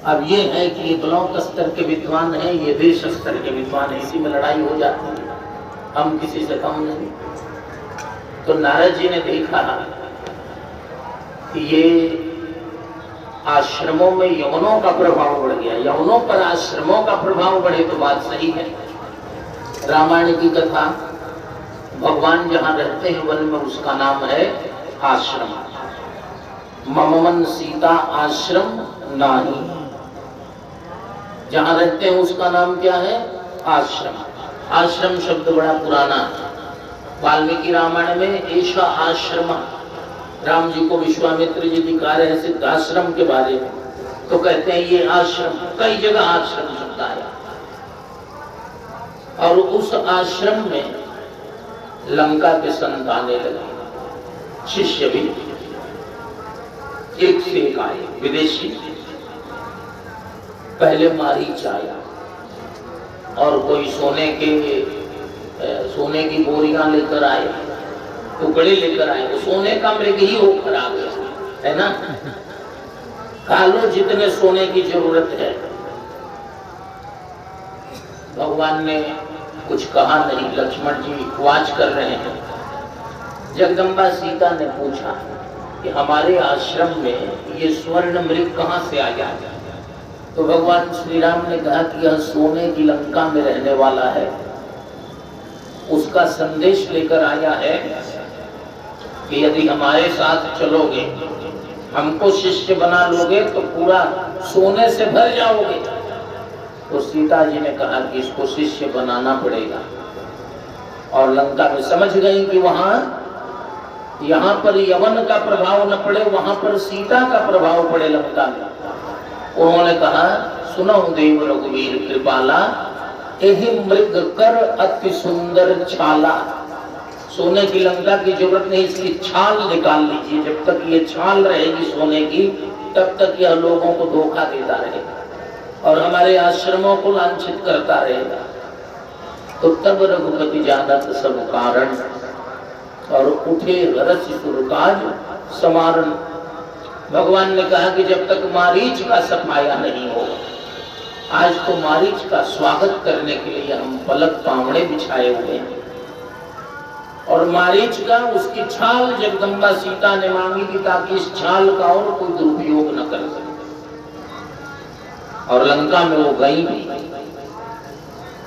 अब ये है कि ये ब्लॉक स्तर के विद्वान हैं, ये देश स्तर के विद्वान हैं, इसी में लड़ाई हो जाती है, हम किसी से कम नहीं। तो नारद जी ने देखा कि ये आश्रमों में यवनों का प्रभाव बढ़ गया, यवनों पर आश्रमों का प्रभाव बढ़े तो बात सही है। रामायण की कथा, भगवान जहां रहते हैं वन में, उसका नाम है आश्रम। मम मन सीता आश्रम नाही, जहां रहते हैं उसका नाम क्या है? आश्रम। आश्रम शब्द बड़ा पुराना है। वाल्मीकि रामायण में ऐसा आश्रम, राम जी को विश्वामित्र जी दिखा रहे हैं सिद्धाश्रम के बारे में, तो कहते हैं ये आश्रम, कई जगह आश्रम शब्द आया। और उस आश्रम में लंका के संत आने लगे, शिष्य भी एक से एक आए, विदेशी। पहले मारीच आया और कोई सोने की बोरियां लेकर आए, टुकड़े लेकर आए, वो सोने का मृग ही होकर आ गया, है ना। कालो जितने सोने की जरूरत है। भगवान ने कुछ कहा नहीं, लक्ष्मण जी वाच कर रहे हैं। जगदम्बा सीता ने पूछा कि हमारे आश्रम में ये स्वर्ण मृग कहां से आया? तो भगवान श्री राम ने कहा कि यह सोने की लंका में रहने वाला है, उसका संदेश लेकर आया है कि यदि हमारे साथ चलोगे, हमको शिष्य बना लोगे तो पूरा सोने से भर जाओगे। तो सीता जी ने कहा कि इसको शिष्य बनाना पड़ेगा। और लंका में समझ गई कि यहाँ पर यवन का प्रभाव न पड़े, वहां पर सीता का प्रभाव पड़े लंका में। उन्होंने कहा, सुनो देव रघुवीर कृपाला, एहि मृग कर अति सुंदर छाला। सोने की लंका की जरूरत नहीं, इसकी छाल निकाल लीजिए। जब तक ये छाल रहेगी सोने की, तब तक यह लोगों को धोखा देता रहेगा और हमारे आश्रमों को लांछित करता रहेगा। तो तब रघुपति जानत सब कारण, और उठे रस सुरकाज समारण। भगवान ने कहा कि जब तक मारीच का सफाया नहीं हो, आज तो मारीच का स्वागत करने के लिए हम पलक पावड़े बिछाए हुए हैं। और मारीच का, उसकी छाल जगदम्बा सीता ने मांगी थी ताकि इस छाल का और कोई दुरुपयोग न कर सके। और लंका में वो गई भी।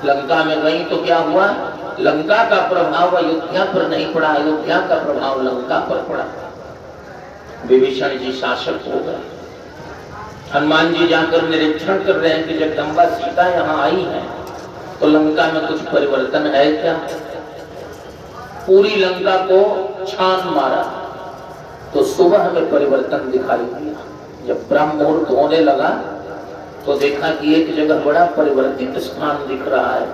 लंका में गई तो क्या हुआ? लंका का प्रभाव अयोध्या पर नहीं पड़ा, अयोध्या का प्रभाव लंका पर पड़ा। विभीषण जी शासक हो गए। हनुमान जी जाकर निरीक्षण कर रहे हैं कि जगदम्बा सीता यहाँ आई है तो लंका में कुछ परिवर्तन है क्या? पूरी लंका को छान मारा तो सुबह में परिवर्तन दिखाई दिया। जब ब्रह्म मुहूर्त होने लगा तो देखा कि एक जगह बड़ा परिवर्तित स्थान दिख रहा है,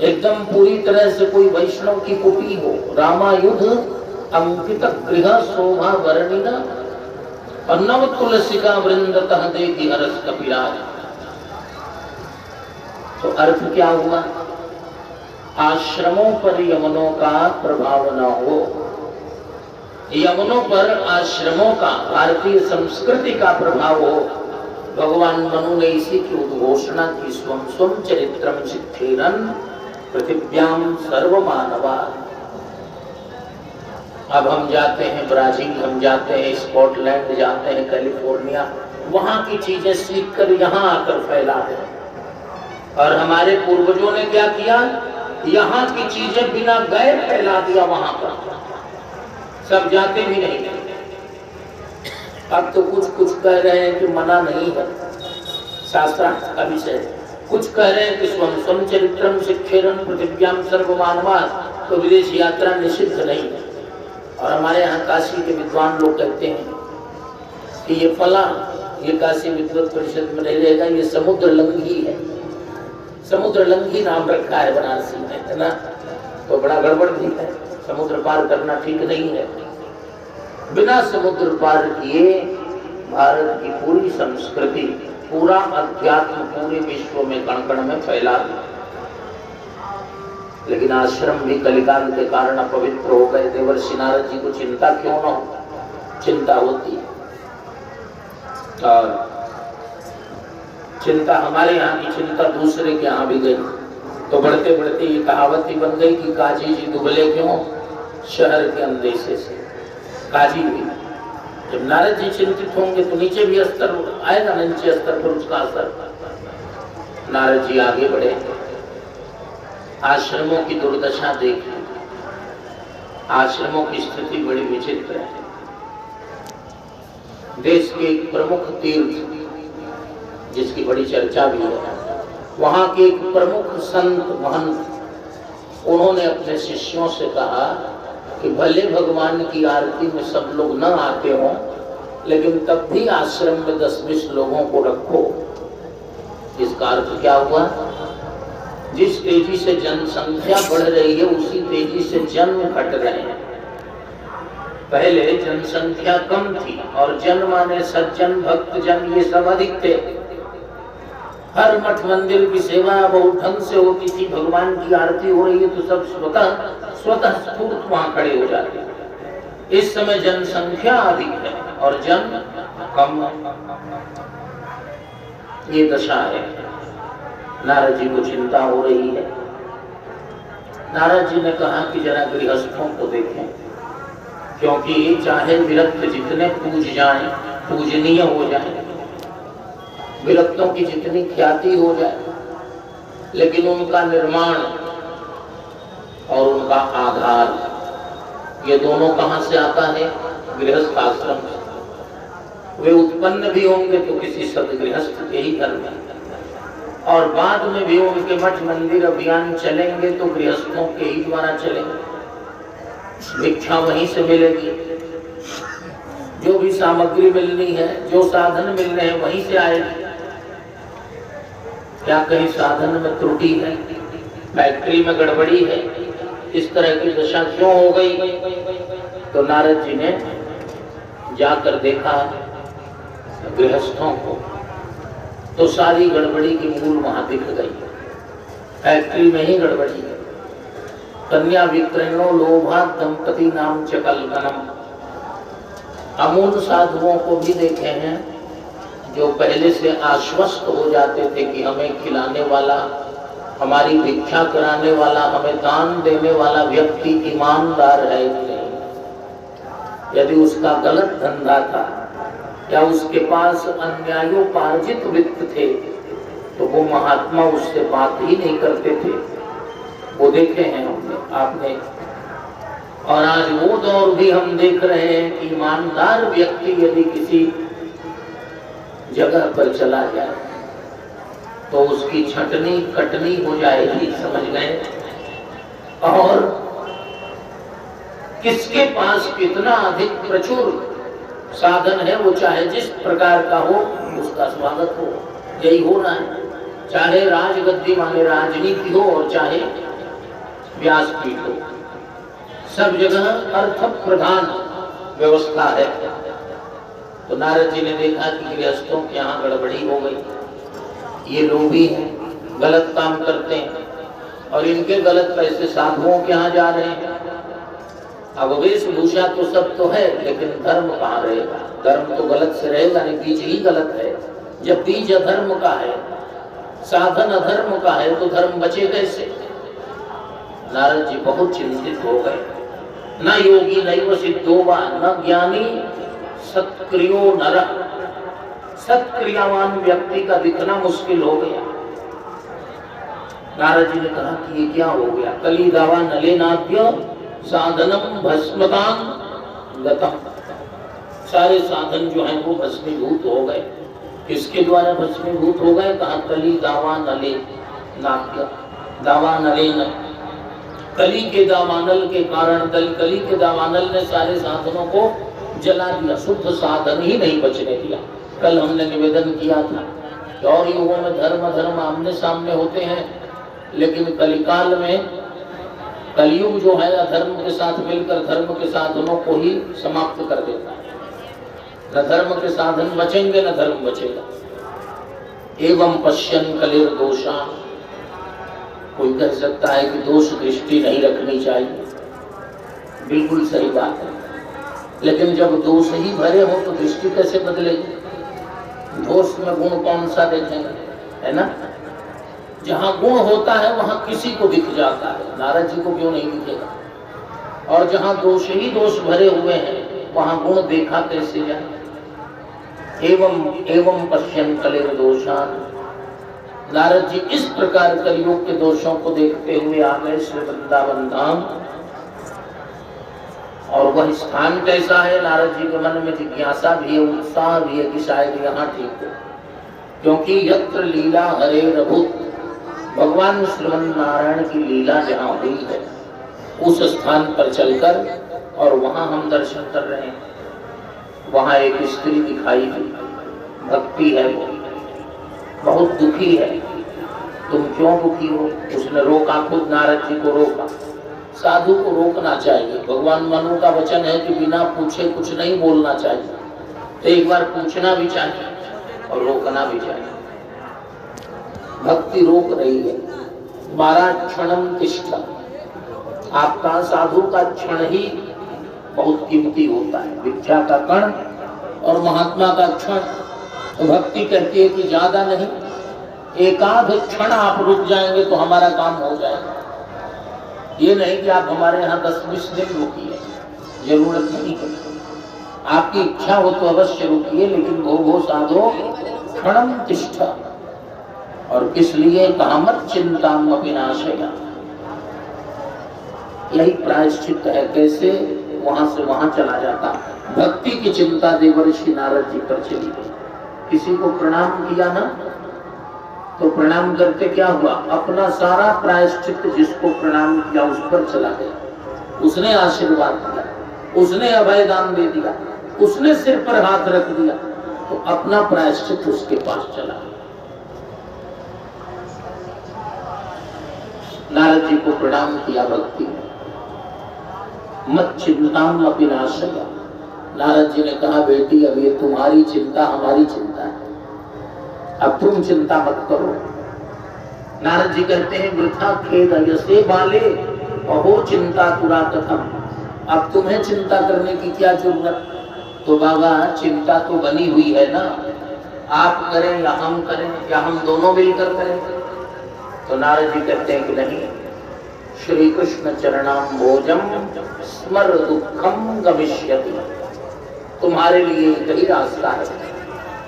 एकदम पूरी तरह से कोई वैष्णव की कुटी हो। रामायुध अंकित गृह शोभा वर्णिना, और नव तुलसिका वृंदतः देखी हरस कपिराज। तो अर्थ क्या हुआ? आश्रमों पर यवनों का प्रभाव न हो, यवनों पर आश्रमों का, भारतीय संस्कृति का प्रभाव हो। भगवान मनु ने इसी की उद्घोषणा की, स्वम स्वम चरित्रम सिद्धेरन पृथिव्याम सर्वमानवा। अब हम जाते हैं ब्राजील, हम जाते हैं स्कॉटलैंड, जाते हैं कैलिफोर्निया, वहां की चीजें सीखकर यहाँ आकर फैला दें। और हमारे पूर्वजों ने क्या किया? यहाँ की चीजें बिना गए फैला दिया वहां पर, सब जाते भी नहीं। अब तो कुछ कह रहे हैं कि मना नहीं है, शास्त्रार्थ का विषय। कुछ कह रहे हैं कि स्वम स्वम चरित्रम सिद्धेरन पृथिव्याम सर्वमानवा, तो विदेश यात्रा निषिद्ध नहीं है। और हमारे यहाँ काशी के विद्वान लोग कहते हैं कि ये फला, ये काशी विद्वत परिषद में नहीं रहेगा, ये समुद्र लंघी है। समुद्र लंघी नाम रखा है बनारसी में, है ना। तो बड़ा गड़बड़ भी है, समुद्र पार करना ठीक नहीं है। बिना समुद्र पार किए भारत की पूरी संस्कृति, पूरा अध्यात्म पूरे विश्व में कण कण में फैला दिया। लेकिन आश्रम भी कलिकाल के कारण अपवित्र हो गए। देवर्षि नारद जी को चिंता क्यों न हो? चिंता होती है। और चिंता हमारे यहाँ की चिंता दूसरे के यहाँ भी गई, तो बढ़ते बढ़ते ये कहावत ही बन गई कि काजी जी दुबले क्यों, शहर के अंदेशे से। काजी भी जब नारद जी चिंतित होंगे तो नीचे भी स्तर आएगा, नीचे स्तर पर उसका असर। नारद जी आगे बढ़े, आश्रमों की दुर्दशा देखी। आश्रमों की स्थिति बड़ी विचित्र है। देश के एक प्रमुख तीर्थ जिसकी बड़ी चर्चा भी है, वहां के एक प्रमुख संत महंत, उन्होंने अपने शिष्यों से कहा कि भले भगवान की आरती में सब लोग न आते हों, लेकिन तब भी आश्रम में 10-20 लोगों को रखो। इसका अर्थ क्या हुआ? जिस तेजी से जनसंख्या बढ़ रही है उसी तेजी से जन्म घट रहे हैं। पहले जनसंख्या कम थी और जन माने सज्जन भक्त जन ये सब अधिक थे। हर मठ मंदिर की सेवा बहुत ढंग से होती थी, भगवान की आरती हो रही है तो सब स्वतः स्फूर्त वहां खड़े हो जाते। इस समय जनसंख्या अधिक है और जन कम, ये दशा है। नारद जी को चिंता हो रही है। नारद जी ने कहा कि जरा गृहस्थों को देखें, क्योंकि चाहे विरक्त जितने पूज जाएं, पूजनीय हो जाएं, विरक्तों की जितनी ख्याति हो जाए, लेकिन उनका निर्माण और उनका आधार ये दोनों कहां से आता है? गृहस्थ आश्रम से। वे उत्पन्न भी होंगे तो किसी सदगृहस्थ के ही घर में, और बाद में भी उनके मठ मंदिर अभियान चलेंगे तो गृहस्थों के ही द्वारा चलेंगे। भिक्षा वहीं से मिलेगी, जो भी सामग्री मिलनी है, जो साधन मिल रहे हैं वहीं से आएगी। क्या कहीं साधन में त्रुटि है, फैक्ट्री में गड़बड़ी है, इस तरह की दशा क्यों हो गई? तो नारद जी ने जाकर देखा गृहस्थों को, तो सारी गड़बड़ी की मूल वहां दिख गई। फैक्ट्री में ही गड़बड़ी है। कन्या विक्रयणो लोभा दंपति नाम चकलकनम। अमूल साधुओं को भी देखे हैं जो पहले से आश्वस्त हो जाते थे कि हमें खिलाने वाला, हमारी भिक्षा कराने वाला, हमें दान देने वाला व्यक्ति ईमानदार है नहीं। यदि उसका गलत धंधा था या उसके पास अन्यायोपार्जित वित्त थे तो वो महात्मा उससे बात ही नहीं करते थे। वो देखे हैं आपने। और आज वो दौर भी हम देख रहे हैं कि ईमानदार व्यक्ति यदि किसी जगह पर चला जाए तो उसकी छटनी कटनी हो जाएगी, समझ गए। और किसके पास कितना अधिक प्रचुर साधन है, वो चाहे जिस प्रकार का हो उसका स्वागत हो, यही होना है। चाहे राजगद्दी माने राजनीति हो और चाहे व्यासपीठ हो, सब जगह अर्थ प्रधान व्यवस्था है। तो नारद जी ने देखा कि गृहस्थों के यहाँ गड़बड़ी हो गई, ये लोभी हैं, गलत काम करते हैं और इनके गलत पैसे साधुओं के यहाँ जा रहे हैं। अब वेशभूषा तो सब तो है, लेकिन धर्म कहाँ रहेगा? धर्म तो गलत से रहेगा नहीं, बीज ही गलत है। जब बीज अधर्म का है, साधन अधर्म का है, तो धर्म बचे कैसे? नारद जी बहुत चिंतित हो गए। न योगी नैव सिद्धोवा न ज्ञानी सत्क्रियो नरः। सत्क्रियावान व्यक्ति का दिखना मुश्किल हो गया। नारद जी ने कहा कि ये क्या हो गया? कली दावा नलेनाद्य साधनम भस्मतां गतम। सारे साधन जो हैं वो भस्मीभूत हो गए। किसके द्वारा भस्मीभूत हो गए? कहा कली दावा नले नाद्य, दावा नले न, कली के दावानल के कारण, कली के दावानल ने सारे साधनों को जला दिया, शुद्ध साधन ही नहीं बचने दिया। कल हमने निवेदन किया था कि और युगों में धर्म धर्म आमने सामने होते हैं, लेकिन कलिकाल में कलयुग जो है अधर्म के साथ मिलकर धर्म के साधनों को ही समाप्त कर देता है। न धर्म के साधन बचेंगे न धर्म बचेगा। एवं पश्यन् कलिर दोषा। कोई कह सकता है कि दोष दृष्टि नहीं रखनी चाहिए, बिल्कुल सही बात है, लेकिन जब दोष ही भरे हो तो दृष्टि कैसे बदलेगी? दोष में गुण कौन सा देखेंगे? है ना। जहां गुण होता है वहां किसी को दिख जाता है, नारद जी को क्यों नहीं दिखेगा। और जहां दोष ही दोष भरे हुए हैं वहां गुण देखा कैसे जाए। एवं एवं पश्यन् कलेर दोषान। नारद जी इस प्रकार कलयुग के दोषों को देखते हुए आ गए श्री वृंदावन धाम। और वह स्थान कैसा है, नारद जी के मन में जिज्ञासा भी है, उत्साह भी है कि शायद यहाँ ठीक हो, क्योंकि यत्र लीला हरे रघुत, भगवान श्रीमन नारायण की लीला जहाँ हुई है उस स्थान पर चलकर और वहां हम दर्शन कर रहे हैं। वहां एक स्त्री दिखाई दी, भक्ति है, वो बहुत दुखी है। तुम क्यों दुखी हो? उसने रोका, खुद नारद जी को रोका। साधु को रोकना चाहिए, भगवान मनु का वचन है कि बिना पूछे कुछ नहीं बोलना चाहिए। तो एक बार पूछना भी चाहिए और रोकना भी चाहिए। भक्ति रोक रही है, तुम्हारा क्षणम तिष्ठा, आपका साधु का क्षण ही बहुत कीमती होता है, भिक्षा का कण और महात्मा का क्षण। तो भक्ति कहती है कि ज्यादा नहीं, एकाध क्षण आप रुक जाएंगे तो हमारा काम हो जाएगा। ये नहीं कि आप हमारे यहाँ 10-20 दिन रुकिए, जरूरत नहीं है। आपकी इच्छा हो तो अवश्य रुकिए, लेकिन भो साधो क्षणम तिष्ठा। और किस लिए? कामत चिंता विनाशया। यही प्रायश्चित है। कैसे? वहां से वहां चला जाता। भक्ति की चिंता देवर्षि नारद जी पर चली गई। किसी को प्रणाम किया ना, तो प्रणाम करके क्या हुआ? अपना सारा प्रायश्चित जिसको प्रणाम किया उस पर चला गया। उसने आशीर्वाद दिया, उसने अभय दान दे दिया, उसने सिर पर हाथ रख दिया, तो अपना प्रायश्चित उसके पास चला गया। नारद जी को प्रणाम किया भक्ति में। मत चिंताम अपि नाशया। नारद जी ने कहा, बेटी अब ये तुम्हारी चिंता हमारी चिंता है, अब तुम चिंता मत करो। नारद जी कहते हैं, वृथा खेद यसे बाले अहो चिंता तुरा कथम। अब तुम्हें चिंता करने की क्या जरूरत? तो बाबा चिंता तो बनी हुई है ना, आप करें या हम करें या हम दोनों मिलकर करें। तो नारद जी कहते हैं कि नहीं, श्री कृष्ण चरणाम भोजम स्मर दुखम गमिष्यति। तुम्हारे लिए यही रास्ता है,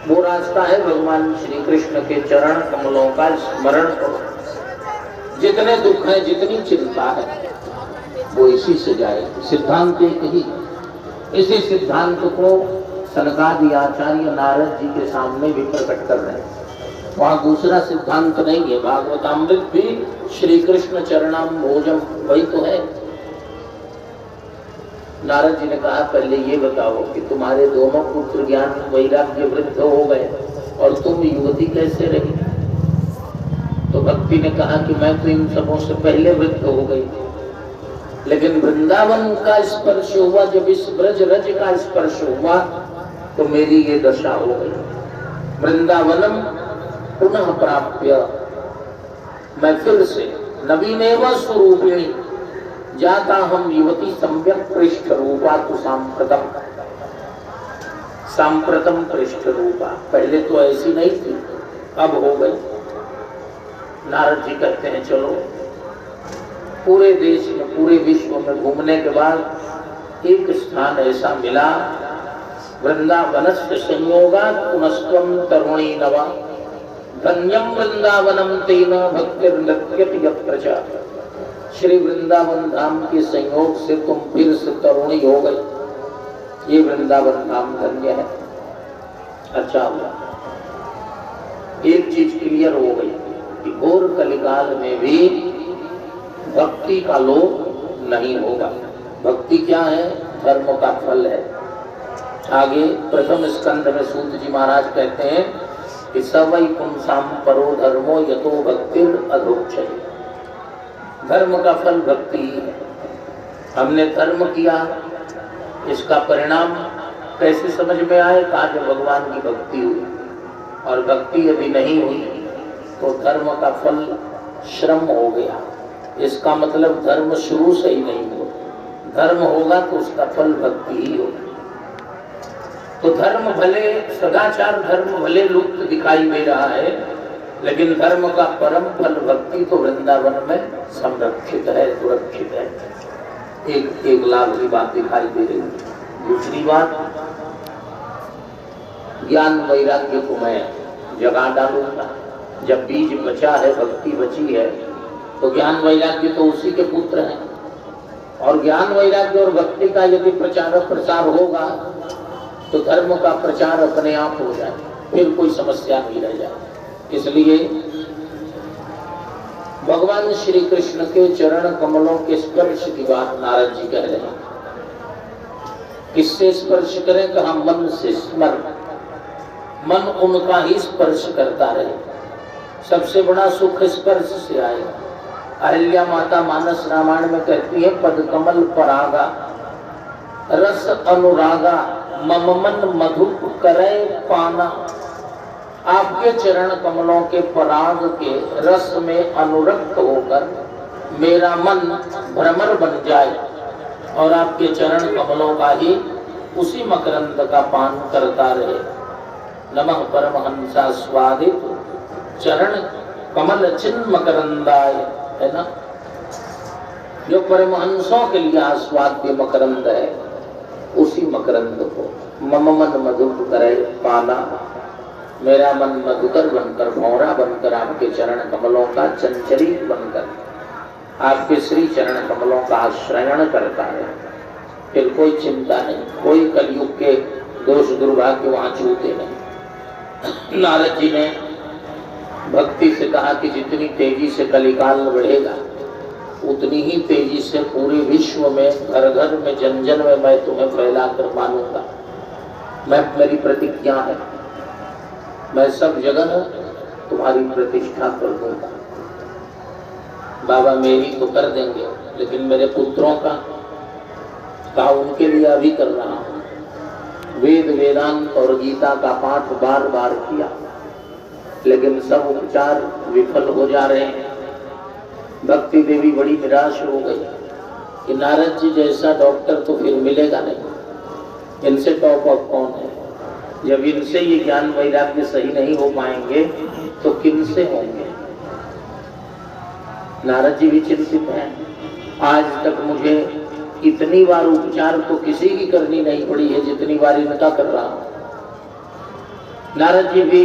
वो रास्ता है भगवान श्री कृष्ण के चरण कमलों का स्मरण करो। जितने दुख है, जितनी चिंता है, वो इसी से जाएगी। सिद्धांत एक ही, इसी सिद्धांत को सनकादि आचार्य नारद जी के सामने भी प्रकट कर रहे हैं। वहाँ दूसरा सिद्धांत नहीं है। भागवतामृत भी श्री कृष्ण चरणाम भोजम वही तो है। नारद जी ने कहा, पहले ये बताओ कि तुम्हारे दोनों पुत्र ज्ञान वैराग्य वृद्ध हो गए और तुम युवती कैसे रही? तो भक्ति ने कहा कि मैं तो इन सबों से पहले वृद्ध हो गई थी, लेकिन वृंदावन का स्पर्श हुआ, जब इस ब्रज रज का स्पर्श हुआ तो मेरी ये दशा हो गई। वृंदावनम पुनः प्राप्य, मैं फिर से नवीनेव स्वरूपिणी जाता हम युवती सम्यक पृष्ठ रूपा तो सांप्रतम पृष्ठ रूपा। पहले तो ऐसी नहीं थी, अब हो गई। नारद जी कहते हैं, चलो पूरे देश में, पूरे विश्व में घूमने के बाद एक स्थान ऐसा मिला, वृंदावनस्य संयोगात् पुनस्त्वं तरुणी नवा, धन्यम वृंदावनम तेन भक्तिर्नृत्यति यत्र च। श्री वृंदावन धाम के संयोग से तुम फिर से तरुणी हो गई, ये वृंदावन धाम धन्य है। अच्छा हुआ, एक चीज क्लियर हो गई कि घोर कलिकाल में भी भक्ति का लोभ नहीं होगा। भक्ति क्या है? धर्म का फल है। आगे प्रथम स्कंद में सूत जी महाराज कहते हैं कि सवै पुंसाम परो धर्मो यतो भक्तिर् अधोक्षयति। धर्म का फल भक्ति ही है। हमने धर्म किया, इसका परिणाम कैसे समझ में आए? कहा जब भगवान की भक्ति हुई, और भक्ति यदि नहीं हुई तो धर्म का फल श्रम हो गया। इसका मतलब धर्म शुरू से ही नहीं हुआ। धर्म होगा तो उसका फल भक्ति ही होगा। तो धर्म भले, सदाचार धर्म भले लुप्त दिखाई दे रहा है, लेकिन धर्म का परम फल भक्ति तो वृंदावन में संरक्षित है, सुरक्षित है। एक लाभ की बात दिखाई दे रही है। दूसरी बात, ज्ञान वैराग्य को मैं जगा डालूंगा। जब बीज बचा है, भक्ति बची है, तो ज्ञान वैराग्य तो उसी के पुत्र हैं। और ज्ञान वैराग्य और भक्ति का यदि प्रचार प्रसार होगा तो धर्म का प्रचार अपने आप हो जाए, फिर कोई समस्या नहीं रह जाए। इसलिए भगवान श्री कृष्ण के चरण कमलों के स्पर्श की बात नारद जी कह रहे हैं। किससे स्पर्श करें? कहा मन से। स्मरण, मन उनका ही स्पर्श करता रहे। सबसे बड़ा सुख स्पर्श से आएगा। अहिल्या माता मानस रामायण में कहती है, पद कमल परागा रस अनुरागा मम मन मधुप करे पाना। आपके चरण कमलों के पराग के रस में अनुरक्त होकर मेरा मन भ्रमर बन जाए और आपके चरण कमलों का ही उसी मकरंद का पान करता रहे। नमः परमहंसा स्वादित चरण कमल चिन्ह मकरंदाय, है ना। जो परमहंसों के लिए आस्वाद्य मकरंद है, उसी मकरंद को मम मन मधुर करे पाना। मेरा मन मधुकर बनकर, भौरा बनकर आपके चरण कमलों का चंचरित बनकर आपके श्री चरण कमलों का आश्रयण करता है। फिर कोई चिंता नहीं, कोई कलयुग के दोष दुर्भाग्य वहां छूते नहीं। नारद जी ने भक्ति से कहा कि जितनी तेजी से कलिकाल बढ़ेगा उतनी ही तेजी से पूरे विश्व में, घर घर में, जन जन में मैं तुम्हें फैलाकर मानूंगा। मेरी प्रतिज्ञा है, मैं सब जगह तुम्हारी प्रतिष्ठा कर दूंगा। बाबा मेरी तो कर देंगे, लेकिन मेरे पुत्रों का उनके लिए अभी कर रहा हूं। वेद वेदांत और गीता का पाठ बार बार किया, लेकिन सब उपचार विफल हो जा रहे हैं। भक्ति देवी बड़ी निराश हो गई कि नारद जी जैसा डॉक्टर तो फिर मिलेगा नहीं, इनसे टॉप ऑफ कौन है। जब इनसे ये ज्ञान वैराग्य सही नहीं हो पाएंगे तो किनसे होंगे। नारद जी भी चिंतित हैं। आज तक मुझे इतनी बार उपचार तो किसी की करनी नहीं पड़ी है जितनी बार इनका कर रहा हूं। नारद जी भी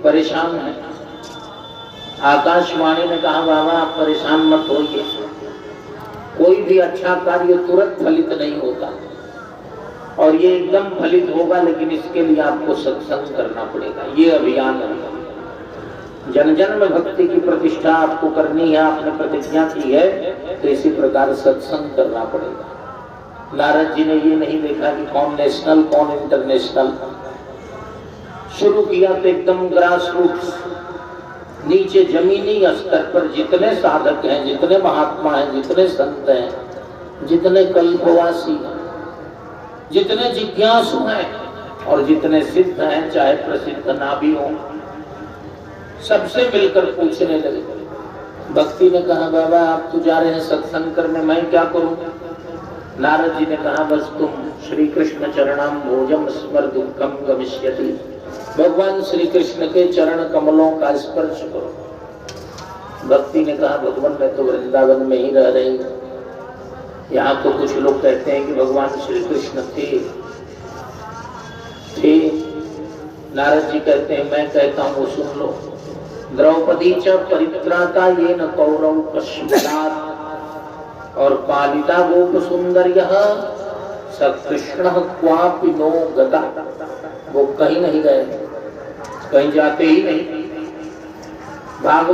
परेशान है। आकाशवाणी ने कहा, बाबा आप परेशान मत होइए, कोई भी अच्छा कार्य तुरंत फलित नहीं होता और ये एकदम फलित होगा, लेकिन इसके लिए आपको सत्संग करना पड़ेगा। ये अभियान है। जन जन में भक्ति की प्रतिष्ठा आपको करनी है, आपने प्रतिज्ञा की है, तो इसी प्रकार सत्संग करना पड़ेगा। नारद जी ने ये नहीं देखा कि कौन नेशनल कौन इंटरनेशनल। शुरू किया तो एकदम ग्रास रूट्स, नीचे जमीनी स्तर पर जितने साधक हैं, जितने महात्मा हैं, जितने संत हैं, जितने कल्पवासी हैं, जितने जिज्ञासु हैं और जितने सिद्ध हैं, चाहे प्रसिद्ध ना भी हों, सबसे मिलकर पूछने लगे। भक्ति ने कहा, बाबा आप तो जा रहे हैं सत्संग करने, मैं क्या करूं? नारद जी ने कहा, बस तुम श्री कृष्ण चरणाम भोजम स्मर दुखम गमिष्यति। भगवान श्री कृष्ण के चरण कमलों का स्पर्श करो। भक्ति ने कहा, भगवान मैं तो वृंदावन में ही रह रही हूं, यहाँ तो कुछ लोग कहते हैं कि भगवान श्री कृष्ण थे। नारद जी कहते हैं, मैं कहता हूँ सुन लो। द्रौपदी च परित्राता ये न कौरव कश्मलात् और पालिता गोप सुंदर्यः स कृष्ण क्वापि नो गता। वो कहीं नहीं गए, कहीं जाते ही नहीं। भागवत